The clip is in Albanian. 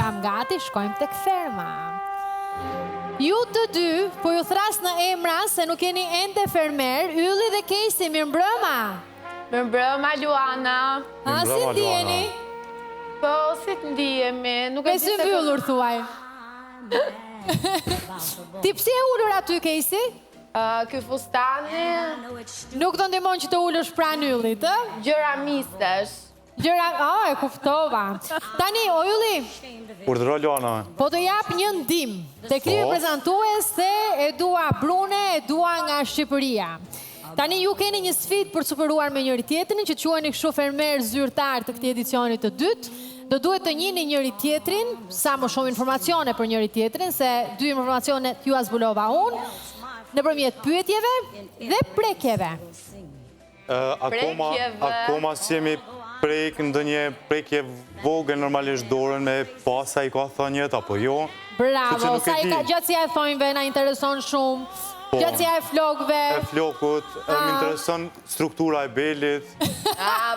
Jam gati, shkojmë tek ferma. Ju të dy, po ju thras në emra se nuk jeni ende fermer, Ylli dhe Kejsi, mirëmbrëma. Mirëmbrëma, Luana. A, si ndjeni? Po, si të ndihemi? Me sy mbyllur, thuaj. Ti pse e ullur aty, Kejsi? Ky fustani, Nuk të ndihmon që të ullësh pranë Yllit, ë? gjëra mistesh. E kuftova. Tani, o Ylli, Urdhëro Luana. po të jap një ndim të krivi prezantues se e dua Brune, e dua nga Shqipëria. Tani ju keni një sfidë për të superuar me njëri tjetrin, që quheni kështu fermer zyrtar të këtij edicioni të dytë. Do duhet të njihni njëri tjetrin, sa më shumë informacione për njëri tjetrin, se dy informacione t'ju zbulova unë, nëpërmjet pyetjeve dhe prekjeve. Akoma si jemi prek ndonjë prekje vogël normalisht dorën me pasa i ka thënjët apo jo. Bravo, sa i ka gjatësia e thonjve na intereson shumë. Gjatësia e flokëve. E flokut, më intereson struktura e belit.